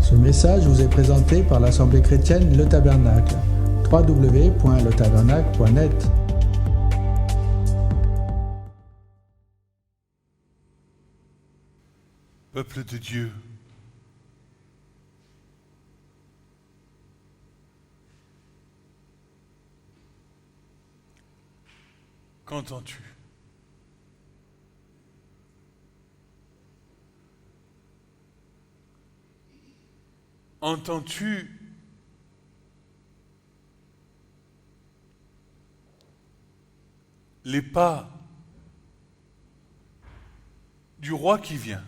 Ce message vous est présenté par l'Assemblée chrétienne Le Tabernacle. www.letabernacle.net. Peuple de Dieu, qu'entends-tu? Entends-tu les pas du roi qui vient?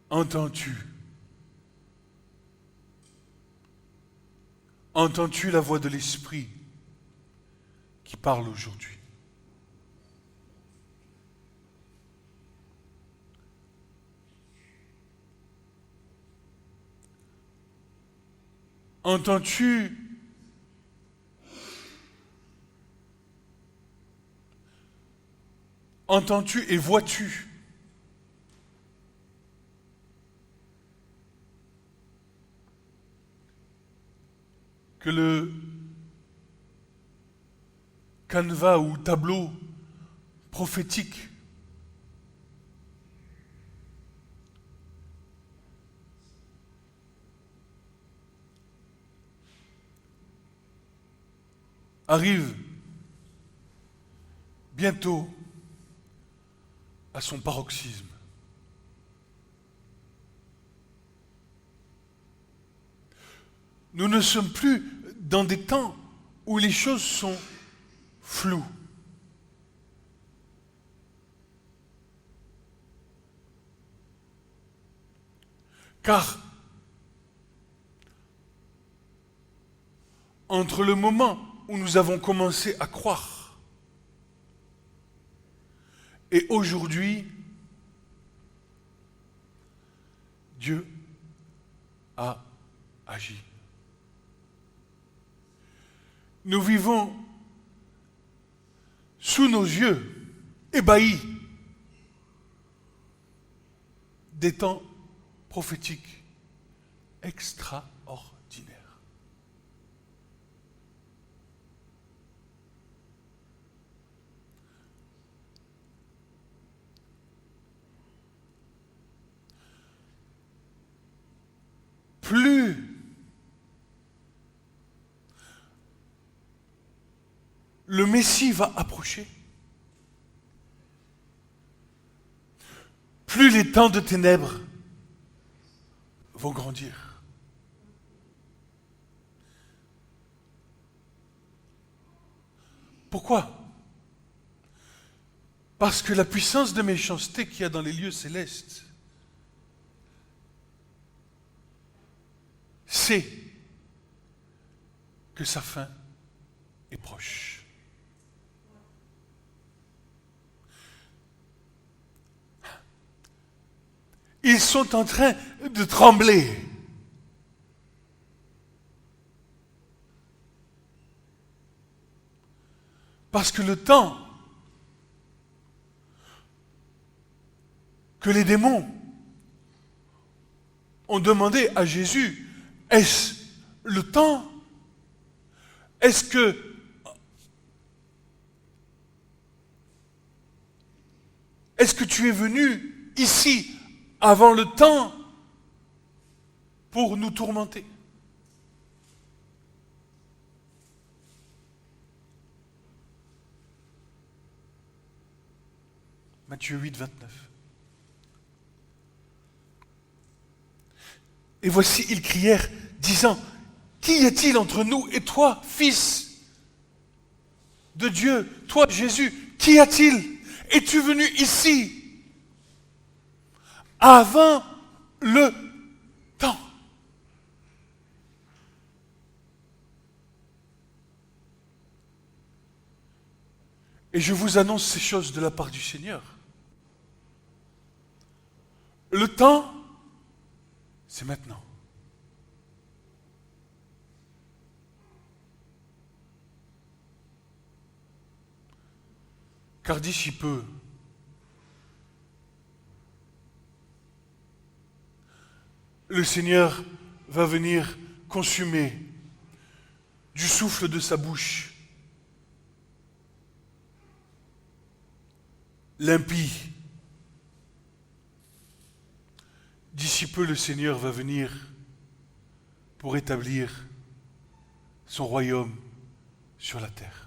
Entends-tu la voix de l'Esprit qui parle aujourd'hui? Entends-tu et vois-tu que le canevas ou tableau prophétique arrive bientôt à son paroxysme? Nous ne sommes plus dans des temps où les choses sont floues. Car entre le moment où nous avons commencé à croire et aujourd'hui, Dieu a agi. Nous vivons sous nos yeux, ébahis, des temps prophétiques extraordinaires. Plus le Messie va approcher, plus les temps de ténèbres vont grandir. Pourquoi? Parce que la puissance de méchanceté qu'il y a dans les lieux célestes sait que sa fin est proche. Ils sont en train de trembler. Parce que le temps que les démons ont demandé à Jésus, est-ce le temps? Est-ce que tu es venu ici avant le temps pour nous tourmenter? Matthieu 8, 29. Et voici, ils crièrent, disant, qui y a-t-il entre nous et toi, Fils de Dieu, toi, Jésus, qui y a-t-il? Es-tu venu ici avant le temps? Et je vous annonce ces choses de la part du Seigneur. Le temps, c'est maintenant. car d'ici peu, le Seigneur va venir consumer du souffle de sa bouche l'impie. D'ici peu, le Seigneur va venir pour établir son royaume sur la terre.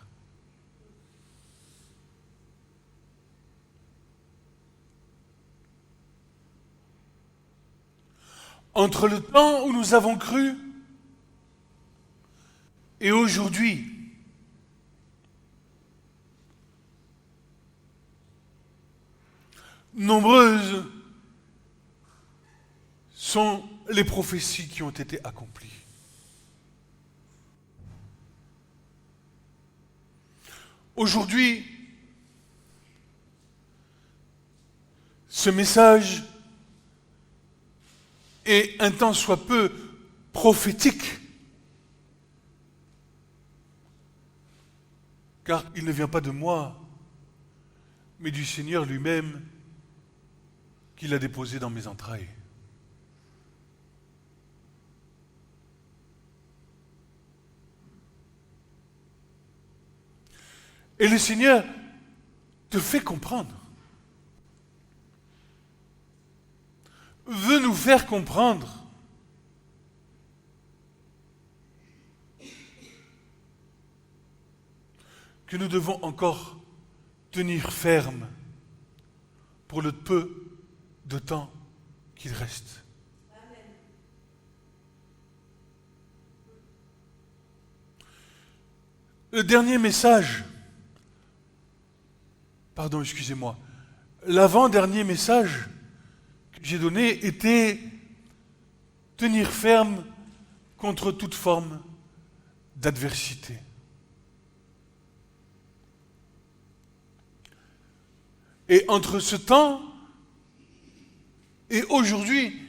Entre le temps où nous avons cru et aujourd'hui, nombreuses sont les prophéties qui ont été accomplies. Aujourd'hui, ce message est un tant soit peu prophétique, car il ne vient pas de moi, mais du Seigneur lui-même qui l'a déposé dans mes entrailles. Et le Seigneur te fait comprendre, veut nous faire comprendre que nous devons encore tenir ferme pour le peu de temps qu'il reste. Le dernier message, l'avant-dernier message que j'ai donné était tenir ferme contre toute forme d'adversité. Et entre ce temps et aujourd'hui,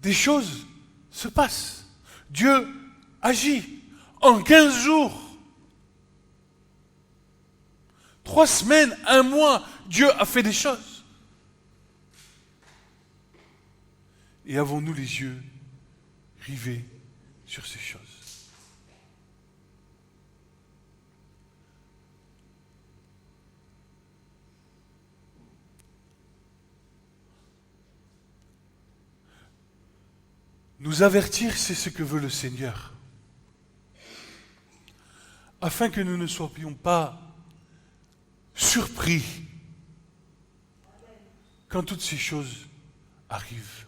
des choses se passent. Dieu agit. En 15 jours, 3 semaines, 1 mois, Dieu a fait des choses. Et avons-nous les yeux rivés sur ces choses? Nous avertir, c'est ce que veut le Seigneur, afin que nous ne soyons pas surpris quand toutes ces choses arrivent.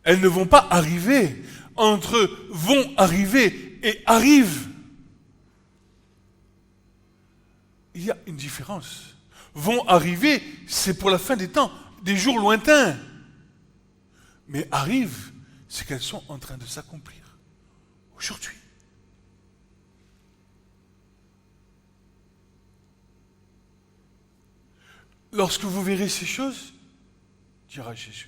Elles ne vont pas arriver. Entre vont arriver et arrivent, il y a une différence. Vont arriver, c'est pour la fin des temps, des jours lointains. Mais arrivent, c'est qu'elles sont en train de s'accomplir aujourd'hui. Lorsque vous verrez ces choses, dira Jésus.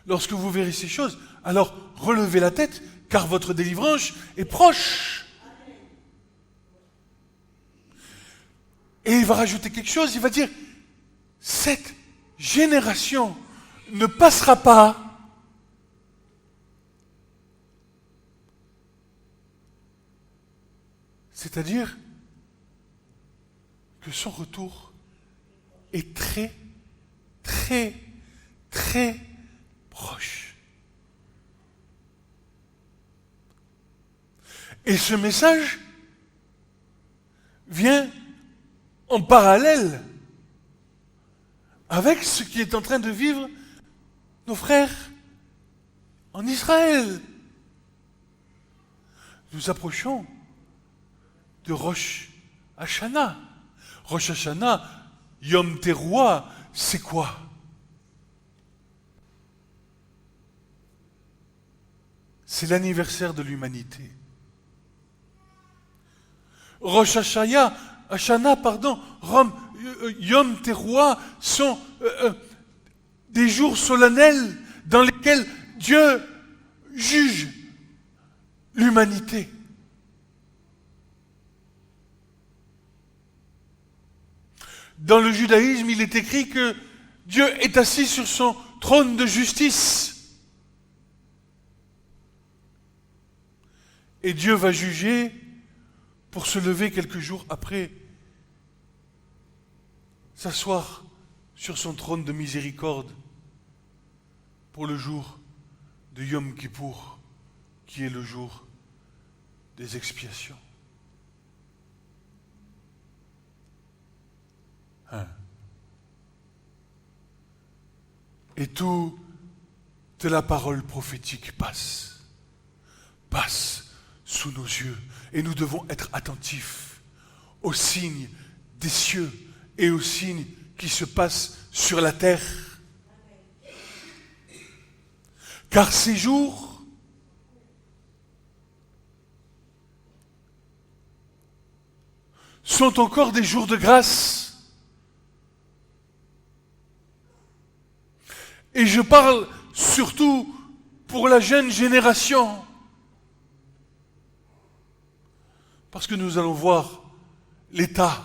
Lorsque vous verrez ces choses, alors relevez la tête, car votre délivrance est proche. Et il va rajouter quelque chose, il va dire, cette génération ne passera pas c'est-à-dire que son retour est très, très, très proche. Et ce message vient en parallèle avec ce qui est en train de vivre nos frères en Israël. Nous approchons de Rosh Hashanah. Rosh Hashanah, Yom Teruah, c'est quoi? C'est l'anniversaire de l'humanité. Rosh Hashanah, Yom Teruah sont des jours solennels dans lesquels Dieu juge l'humanité. Dans le judaïsme, il est écrit que Dieu est assis sur son trône de justice. Et Dieu va juger pour se lever quelques jours après, s'asseoir sur son trône de miséricorde pour le jour de Yom Kippour, qui est le jour des expiations. Et toute la parole prophétique passe sous nos yeux. Et nous devons être attentifs aux signes des cieux et aux signes qui se passent sur la terre. Car ces jours sont encore des jours de grâce. Et je parle surtout pour la jeune génération. Parce que nous allons voir l'état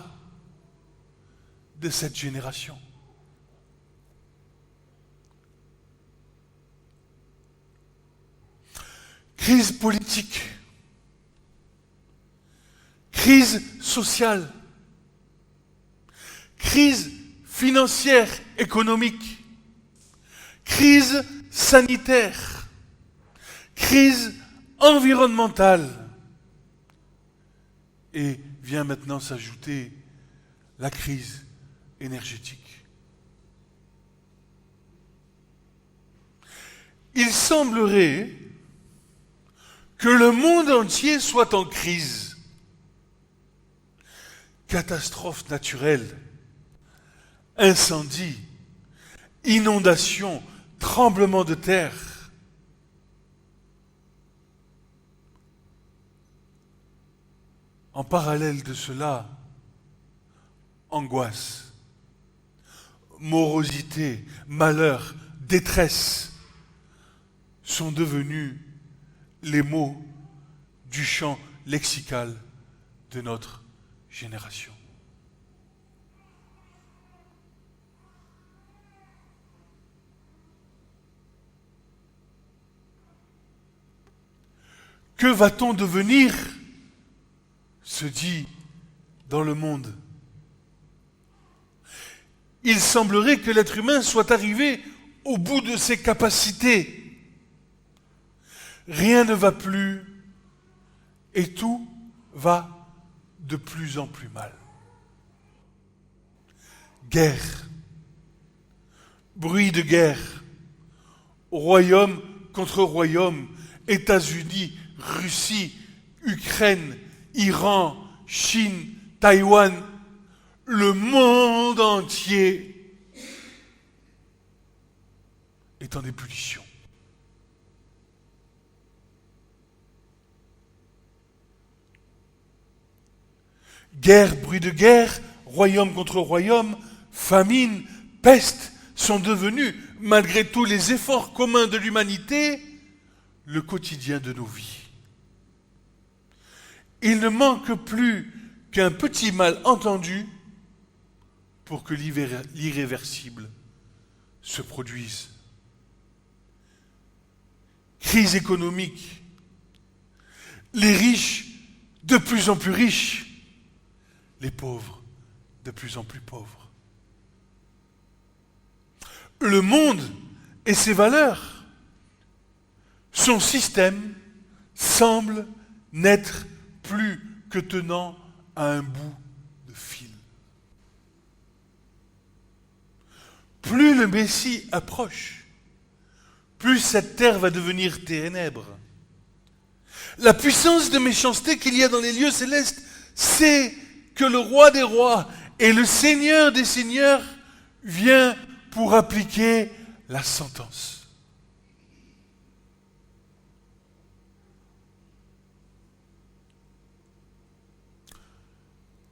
de cette génération. Crise politique, crise sociale, crise financière, économique, crise sanitaire, crise environnementale. Et vient maintenant s'ajouter la crise énergétique. Il semblerait que le monde entier soit en crise. Catastrophes naturelles, incendies, inondations, tremblements de terre. En parallèle de cela, angoisse, morosité, malheur, détresse sont devenus les mots du champ lexical de notre génération. Que va-t-on devenir ? Se dit dans le monde. Il semblerait que l'être humain soit arrivé au bout de ses capacités. Rien ne va plus et tout va de plus en plus mal. Guerre, bruit de guerre, royaume contre royaume, États-Unis, Russie, Ukraine, Iran, Chine, Taïwan, le monde entier est en ébullition. Guerre, bruit de guerre, royaume contre royaume, famine, peste sont devenus, malgré tous les efforts communs de l'humanité, le quotidien de nos vies. Il ne manque plus qu'un petit mal entendu pour que l'irréversible se produise. Crise économique, les riches de plus en plus riches, les pauvres de plus en plus pauvres. Le monde et ses valeurs, son système semble n'être plus que tenant à un bout de fil. Plus le Messie approche, plus cette terre va devenir ténèbres. La puissance de méchanceté qu'il y a dans les lieux célestes, c'est que le roi des rois et le seigneur des seigneurs vient pour appliquer la sentence.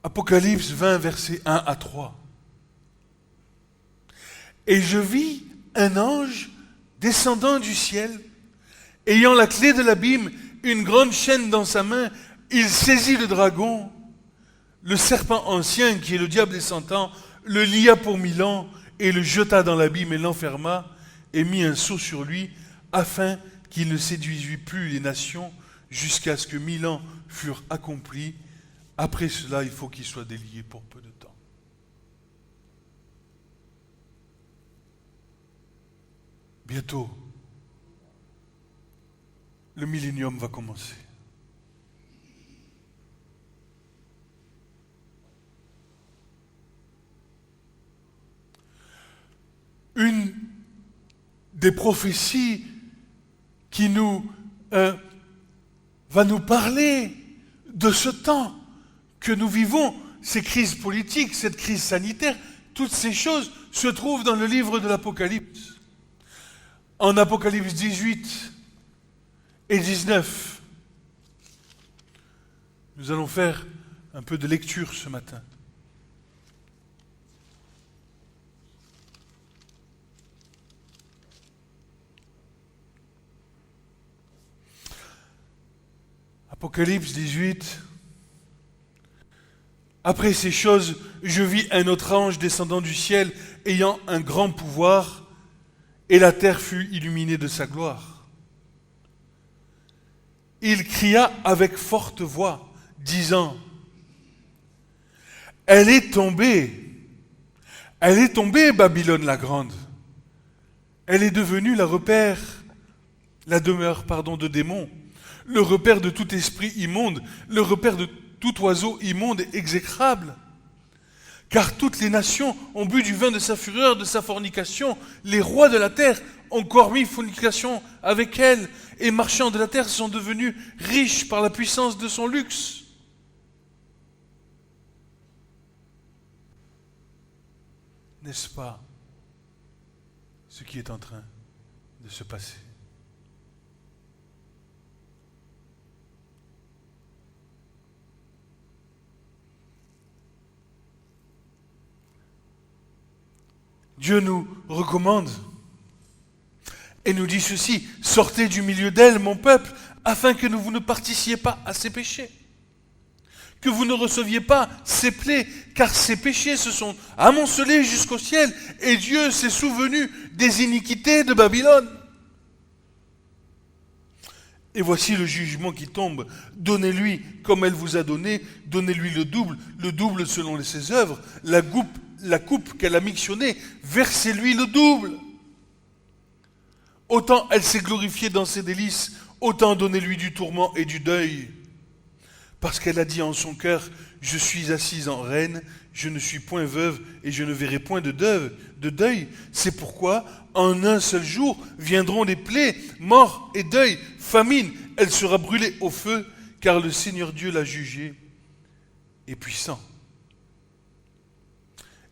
Apocalypse 20, versets 1 à 3. Et je vis un ange descendant du ciel, ayant la clé de l'abîme, une grande chaîne dans sa main, il saisit le dragon, le serpent ancien qui est le diable et Satan, le lia pour 1000 ans et le jeta dans l'abîme et l'enferma et mit un sceau sur lui afin qu'il ne séduisît plus les nations jusqu'à ce que 1000 ans furent accomplis. Après cela, il faut qu'il soit délié pour peu de temps. Bientôt, le millénium va commencer. Une des prophéties qui va nous parler de ce temps que nous vivons, ces crises politiques, cette crise sanitaire, toutes ces choses se trouvent dans le livre de l'Apocalypse. En Apocalypse 18 et 19, nous allons faire un peu de lecture ce matin. Apocalypse 18. Après ces choses, je vis un autre ange descendant du ciel, ayant un grand pouvoir, et la terre fut illuminée de sa gloire. Il cria avec forte voix, disant, elle est tombée, Babylone la grande. Elle est devenue la demeure de démons, le repère de tout esprit immonde, le repère de tout oiseau immonde et exécrable. Car toutes les nations ont bu du vin de sa fureur, de sa fornication. Les rois de la terre ont commis fornication avec elle, et marchands de la terre sont devenus riches par la puissance de son luxe. N'est-ce pas ce qui est en train de se passer? Dieu nous recommande et nous dit ceci, sortez du milieu d'elle, mon peuple, afin que vous ne participiez pas à ses péchés, que vous ne receviez pas ses plaies, car ses péchés se sont amoncelés jusqu'au ciel, et Dieu s'est souvenu des iniquités de Babylone. Et voici le jugement qui tombe. Donnez-lui comme elle vous a donné, donnez-lui le double selon ses œuvres, la coupe qu'elle a mixtionnée, versez-lui le double. Autant elle s'est glorifiée dans ses délices, autant donnez-lui du tourment et du deuil. Parce qu'elle a dit en son cœur, je suis assise en reine, je ne suis point veuve et je ne verrai point de deuil. C'est pourquoi, en un seul jour, viendront les plaies, mort et deuil, famine. Elle sera brûlée au feu, car le Seigneur Dieu l'a jugée est puissant.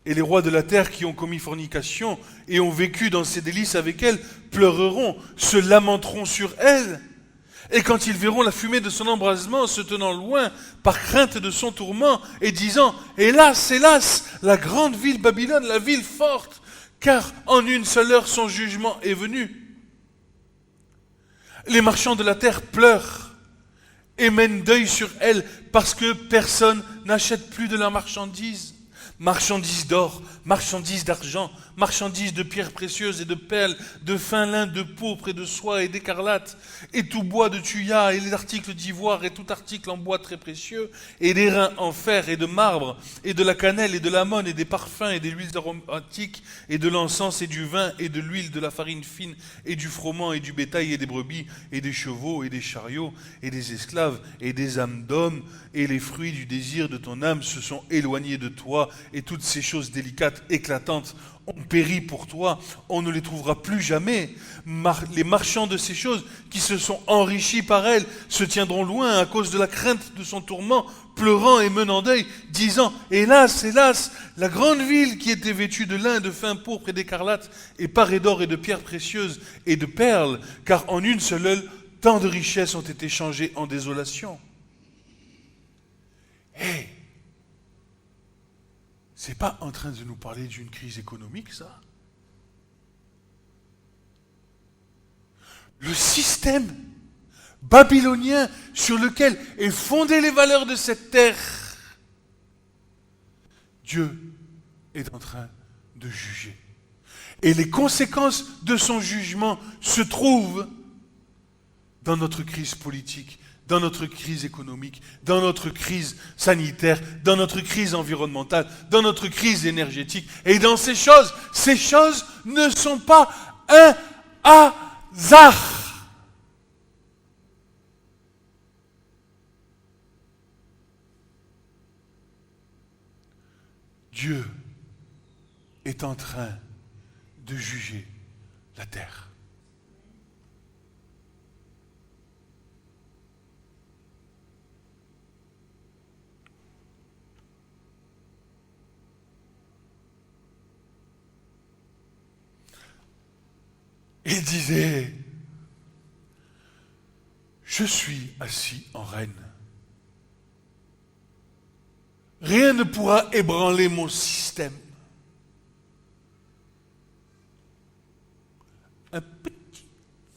Et les rois de la terre qui ont commis fornication et ont vécu dans ses délices avec elle pleureront, se lamenteront sur elle. Et quand ils verront la fumée de son embrasement se tenant loin par crainte de son tourment et disant « Hélas, hélas, la grande ville Babylone, la ville forte, car en une seule heure son jugement est venu. » Les marchands de la terre pleurent et mènent deuil sur elle parce que personne n'achète plus de la marchandise. Marchandises d'or, marchandises d'argent, marchandises de pierres précieuses et de perles, de fin lin, de pourpre et de soie et d'écarlate, et tout bois de thuya, et les articles d'ivoire, et tout article en bois très précieux, et des reins en fer et de marbre, et de la cannelle et de l'amone, et des parfums, et des huiles aromatiques, et de l'encens, et du vin, et de l'huile, de la farine fine, et du froment, et du bétail, et des brebis, et des chevaux, et des chariots, et des esclaves, et des âmes d'hommes, et les fruits du désir de ton âme se sont éloignés de toi, et toutes ces choses délicates, éclatantes, ont péri pour toi, on ne les trouvera plus jamais. Les marchands de ces choses qui se sont enrichis par elle se tiendront loin à cause de la crainte de son tourment, pleurant et menant deuil, disant « Hélas, hélas, la grande ville qui était vêtue de lin, de fin pourpre et d'écarlate, et parée d'or et de pierres précieuses et de perles, car en une seule heure, tant de richesses ont été changées en désolation. » Hey, c'est pas en train de nous parler d'une crise économique, ça? le système babylonien sur lequel est fondée les valeurs de cette terre, Dieu est en train de juger. Et les conséquences de son jugement se trouvent dans notre crise politique, dans notre crise économique, dans notre crise sanitaire, dans notre crise environnementale, dans notre crise énergétique. Et dans ces choses ne sont pas un hasard. Dieu est en train de juger la terre. Il disait, je suis assis en reine. Rien ne pourra ébranler mon système. Un petit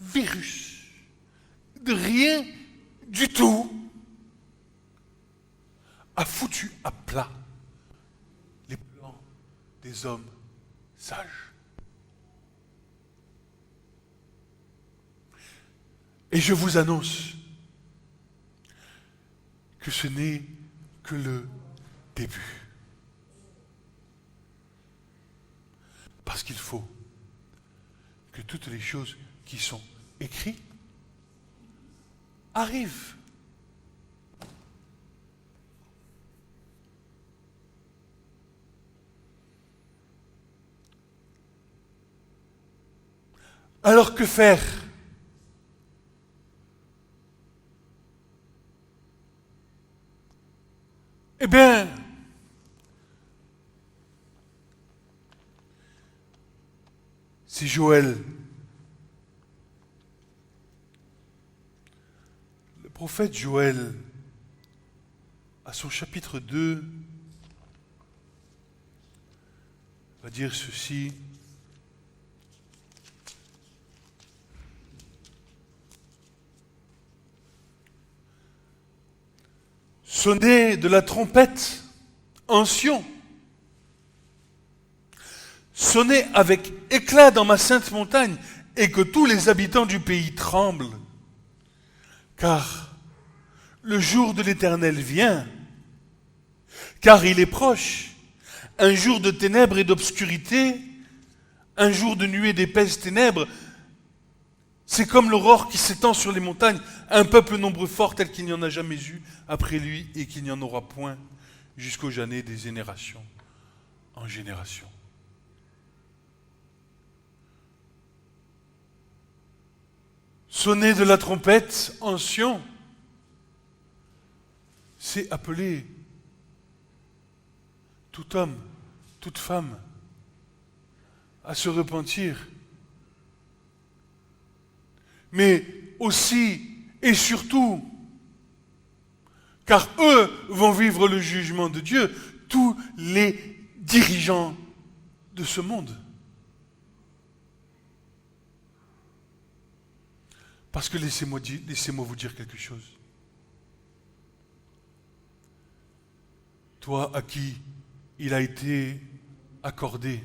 virus de rien du tout a foutu à plat les plans des hommes sages. Et je vous annonce que ce n'est que le début. Parce qu'il faut que toutes les choses qui sont écrites arrivent. Alors que faire ? Eh bien, c'est Joël. Le prophète Joël, à son chapitre 2, va dire ceci. Sonnez de la trompette en Sion. Sonnez avec éclat dans ma sainte montagne et que tous les habitants du pays tremblent. Car le jour de l'Éternel vient, car il est proche. Un jour de ténèbres et d'obscurité, un jour de nuée d'épaisses ténèbres. C'est comme l'aurore qui s'étend sur les montagnes, un peuple nombreux fort tel qu'il n'y en a jamais eu après lui et qu'il n'y en aura point jusqu'aux années des générations en génération. Sonner de la trompette en Sion, c'est appeler tout homme, toute femme à se repentir. Mais aussi et surtout, car eux vont vivre le jugement de Dieu, tous les dirigeants de ce monde. Parce que laissez-moi vous dire quelque chose. Toi à qui il a été accordé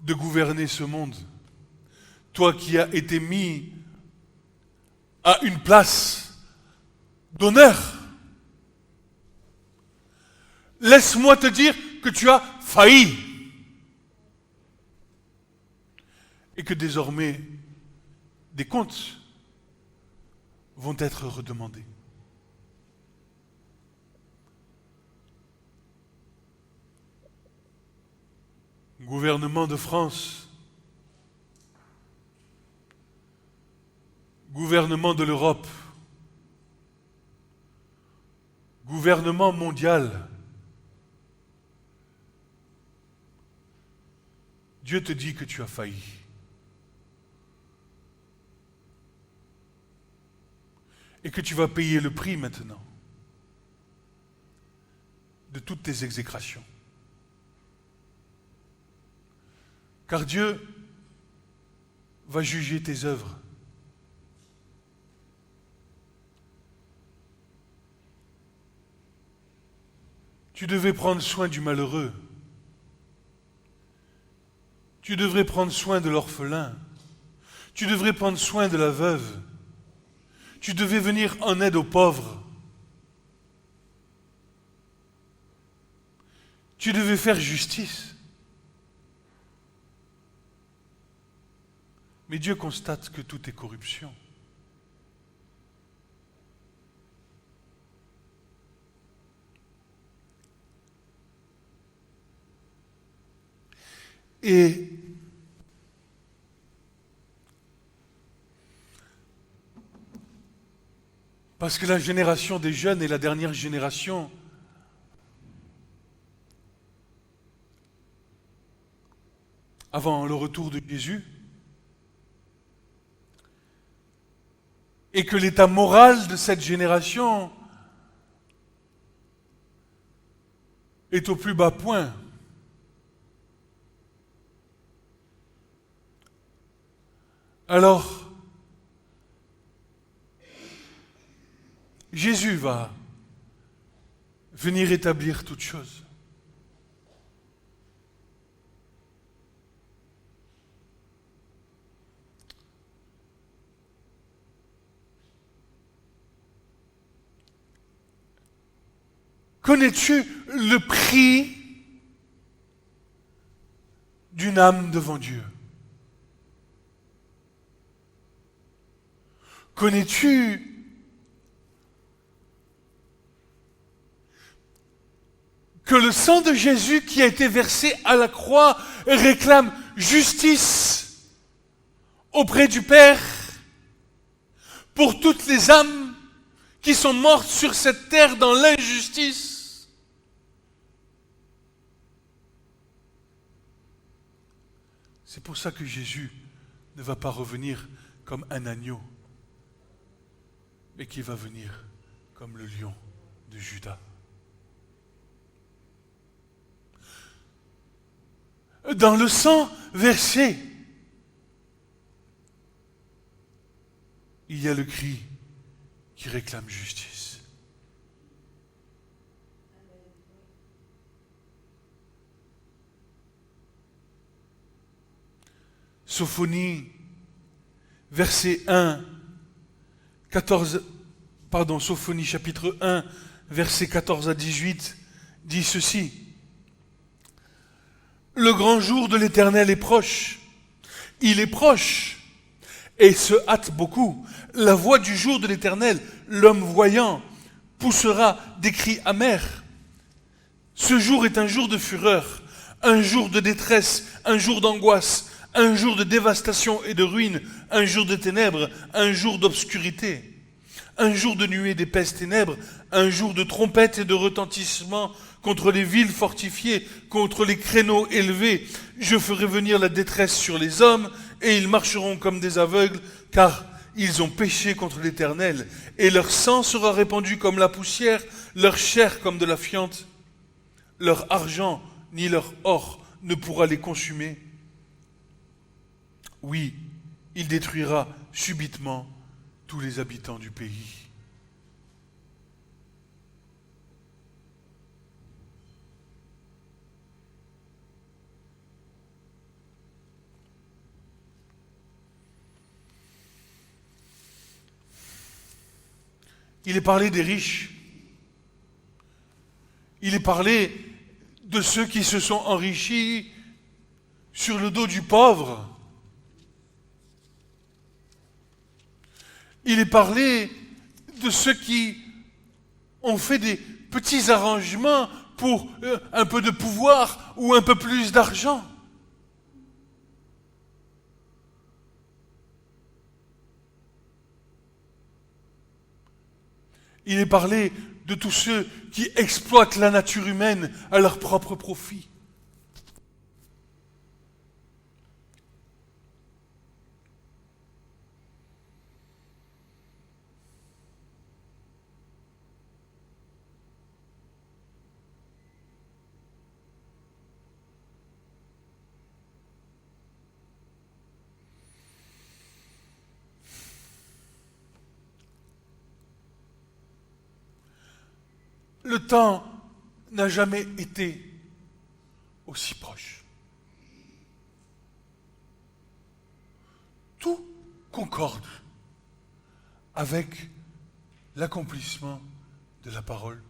de gouverner ce monde, toi qui as été mis à une place d'honneur, laisse-moi te dire que tu as failli et que désormais des comptes vont être redemandés. Gouvernement de France, gouvernement de l'Europe, gouvernement mondial. Dieu te dit que tu as failli. Et que tu vas payer le prix maintenant de toutes tes exécrations. Car Dieu va juger tes œuvres. Tu devais prendre soin du malheureux. Tu devrais prendre soin de l'orphelin. Tu devrais prendre soin de la veuve. Tu devais venir en aide aux pauvres. Tu devais faire justice. Mais Dieu constate que tout est corruption. Et parce que la génération des jeunes est la dernière génération avant le retour de Jésus, et que l'état moral de cette génération est au plus bas point. Alors, Jésus va venir établir toutes choses. Connais-tu le prix d'une âme devant Dieu? Connais-tu que le sang de Jésus qui a été versé à la croix réclame justice auprès du Père pour toutes les âmes qui sont mortes sur cette terre dans l'injustice? C'est pour ça que Jésus ne va pas revenir comme un agneau, mais qu'il va venir comme le lion de Juda. Dans le sang versé, il y a le cri qui réclame justice. Sophonie, verset 1, Sophonie chapitre 1, versets 14 à 18, dit ceci. Le grand jour de l'Éternel est proche. Il est proche et se hâte beaucoup. La voix du jour de l'Éternel, l'homme voyant, poussera des cris amers. Ce jour est un jour de fureur, un jour de détresse, un jour d'angoisse, un jour de dévastation et de ruine, un jour de ténèbres, un jour d'obscurité, un jour de nuée d'épaisses ténèbres, un jour de trompettes et de retentissements contre les villes fortifiées, contre les créneaux élevés. Je ferai venir la détresse sur les hommes, et ils marcheront comme des aveugles, car ils ont péché contre l'Éternel, et leur sang sera répandu comme la poussière, leur chair comme de la fiente. Leur argent ni leur or ne pourra les consumer. Oui, il détruira subitement tous les habitants du pays. Il est parlé des riches. Il est parlé de ceux qui se sont enrichis sur le dos du pauvre. Il est parlé de ceux qui ont fait des petits arrangements pour un peu de pouvoir ou un peu plus d'argent. Il est parlé de tous ceux qui exploitent la nature humaine à leur propre profit. le temps n'a jamais été aussi proche. Tout concorde avec l'accomplissement de la parole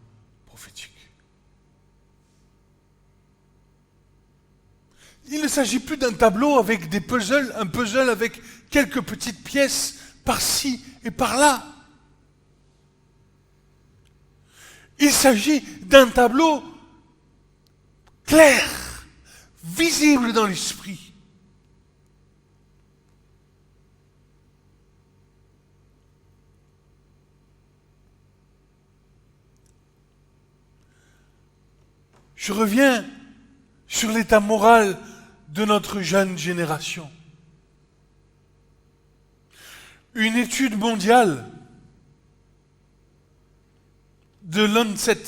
prophétique. Il ne s'agit plus d'un tableau avec des puzzles, un puzzle avec quelques petites pièces par-ci et par-là. Il s'agit d'un tableau clair, visible dans l'esprit. Je reviens sur l'état moral de notre jeune génération. Une étude mondiale de Lancet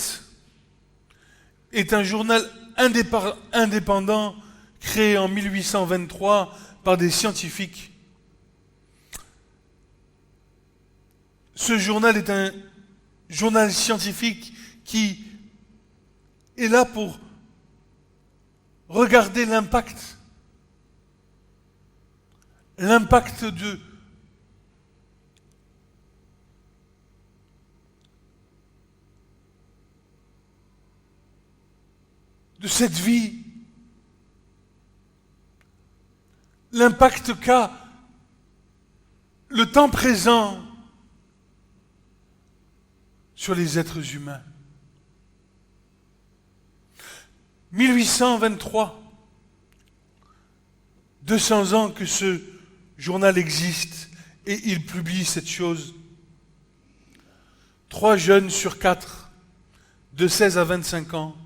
est un journal indépendant créé en 1823 par des scientifiques. Ce journal est un journal scientifique qui est là pour regarder l'impact de cette vie, l'impact qu'a le temps présent sur les êtres humains. 1823, 200 ans que ce journal existe et il publie cette chose. 3 jeunes sur 4, de 16 à 25 ans,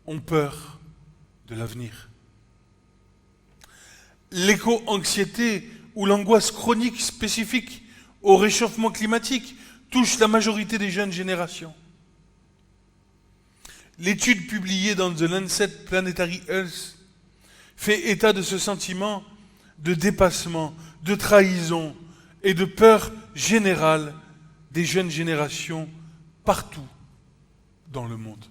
ont peur de l'avenir. L'éco-anxiété ou l'angoisse chronique spécifique au réchauffement climatique touche la majorité des jeunes générations. L'étude publiée dans The Lancet Planetary Health fait état de ce sentiment de dépassement, de trahison et de peur générale des jeunes générations partout dans le monde.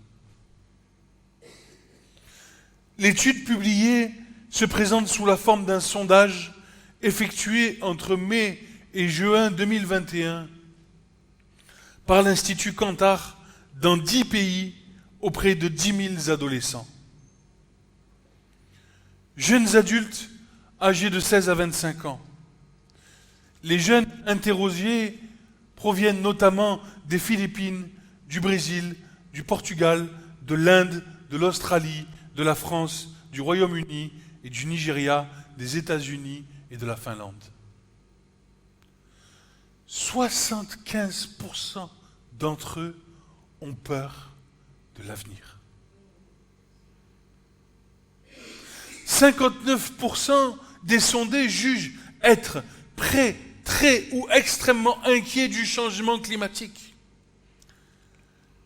L'étude publiée se présente sous la forme d'un sondage effectué entre mai et juin 2021 par l'Institut Kantar dans 10 pays auprès de 10 000 adolescents. Jeunes adultes âgés de 16 à 25 ans. Les jeunes interrogés proviennent notamment des Philippines, du Brésil, du Portugal, de l'Inde, de l'Australie, de la France, du Royaume-Uni et du Nigeria, des États-Unis et de la Finlande. 75% d'entre eux ont peur de l'avenir. 59% des sondés jugent être prêts, très ou extrêmement inquiets du changement climatique.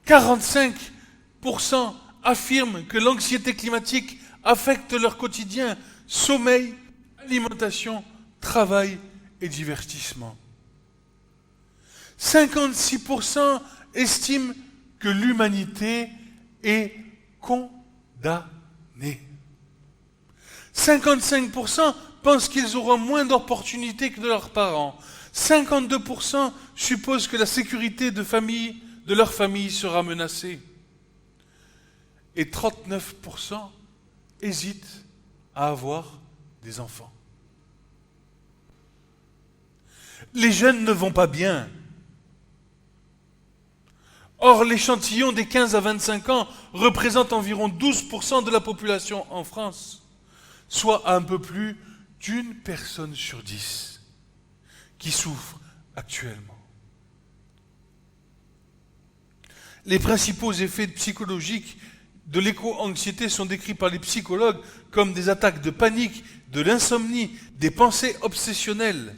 45% affirment que l'anxiété climatique affecte leur quotidien, sommeil, alimentation, travail et divertissement. 56% estiment que l'humanité est condamnée. 55% pensent qu'ils auront moins d'opportunités que leurs parents. 52% supposent que la sécurité de leur famille sera menacée. Et 39% hésitent à avoir des enfants. Les jeunes ne vont pas bien. Or, l'échantillon des 15 à 25 ans représente environ 12% de la population en France, soit un peu plus d'une personne sur 10 qui souffre actuellement. Les principaux effets psychologiques de l'éco-anxiété sont décrits par les psychologues comme des attaques de panique, de l'insomnie, des pensées obsessionnelles.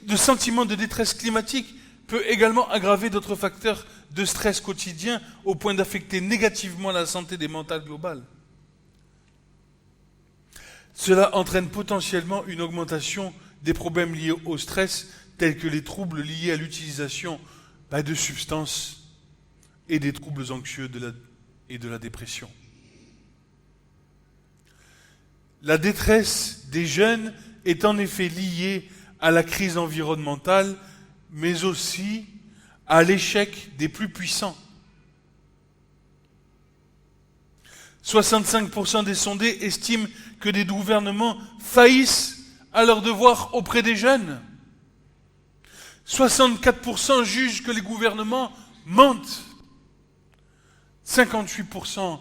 Le sentiment de détresse climatique peut également aggraver d'autres facteurs de stress quotidien au point d'affecter négativement la santé des mentales globales. Cela entraîne potentiellement une augmentation des problèmes liés au stress, tels que les troubles liés à l'utilisation de substances et des troubles anxieux et de la dépression. La détresse des jeunes est en effet liée à la crise environnementale, mais aussi à l'échec des plus puissants. 65% des sondés estiment que des gouvernements faillissent à leur devoir auprès des jeunes. 64% jugent que les gouvernements mentent. 58%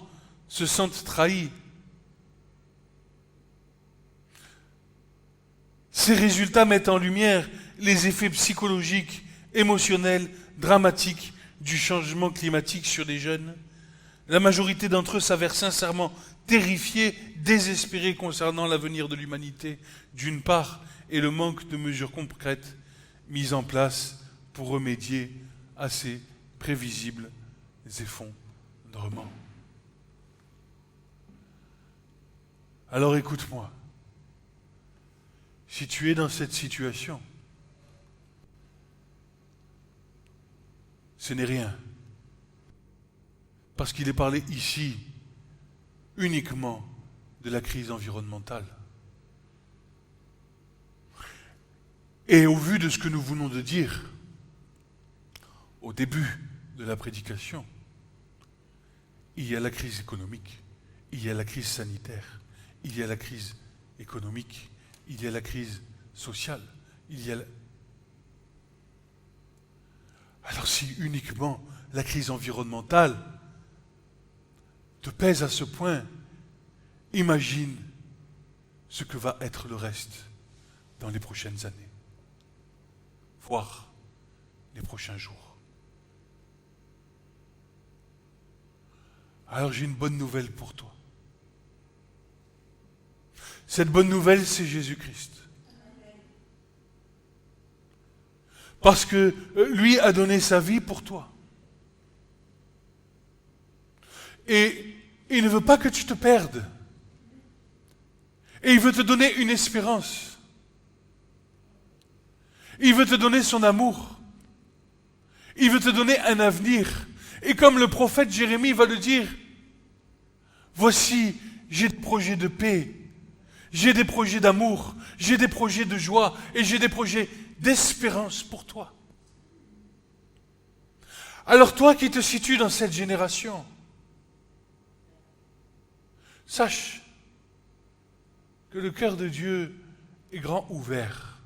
se sentent trahis. Ces résultats mettent en lumière les effets psychologiques, émotionnels, dramatiques du changement climatique sur les jeunes. La majorité d'entre eux s'avèrent sincèrement terrifiés, désespérés concernant l'avenir de l'humanité, d'une part, et le manque de mesures concrètes mises en place pour remédier à ces prévisibles effondrements. Alors écoute-moi. Si tu es dans cette situation, ce n'est rien. Parce qu'il est parlé ici uniquement de la crise environnementale. Et au vu de ce que nous venons de dire au début de la prédication, il y a la crise économique, il y a la crise sanitaire, il y a la crise économique, il y a la crise sociale, il y a Alors si uniquement la crise environnementale te pèse à ce point, imagine ce que va être le reste dans les prochaines années, voire les prochains jours. Alors j'ai une bonne nouvelle pour toi. Cette bonne nouvelle, c'est Jésus-Christ. Parce que lui a donné sa vie pour toi. Et il ne veut pas que tu te perdes. Et il veut te donner une espérance. Il veut te donner son amour. Il veut te donner un avenir. Et comme le prophète Jérémie va le dire, voici, j'ai des projets de paix, j'ai des projets d'amour, j'ai des projets de joie et j'ai des projets d'espérance pour toi. Alors toi qui te situes dans cette génération, sache que le cœur de Dieu est grand ouvert,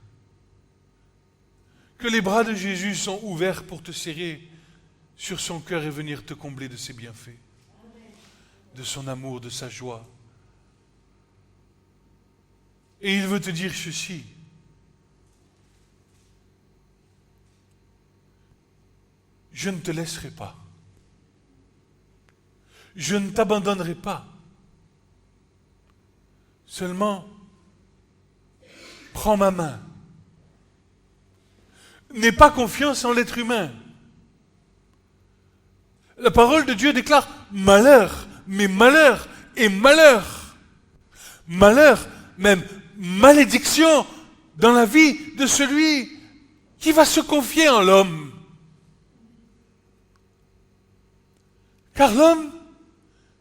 que les bras de Jésus sont ouverts pour te serrer sur son cœur et venir te combler de ses bienfaits, de son amour, de sa joie. Et il veut te dire ceci: je ne te laisserai pas, je ne t'abandonnerai pas, seulement prends ma main. N'aie pas confiance en l'être humain. La parole de Dieu déclare malheur, mais malheur et malheur. Malheur, même malédiction dans la vie de celui qui va se confier en l'homme. Car l'homme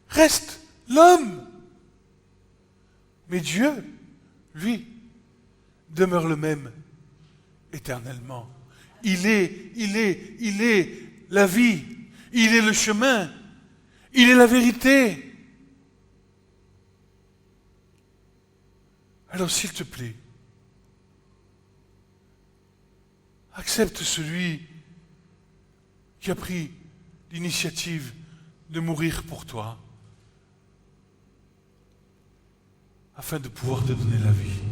reste l'homme. Mais Dieu, lui, demeure le même éternellement. Il est la vie. Il est le chemin. Il est la vérité. Alors s'il te plaît, accepte celui qui a pris l'initiative de mourir pour toi, afin de pouvoir te donner la vie.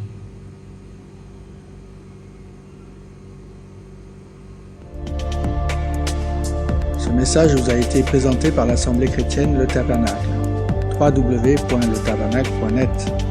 Ce message vous a été présenté par l'Assemblée chrétienne Le Tabernacle. www.letabernacle.net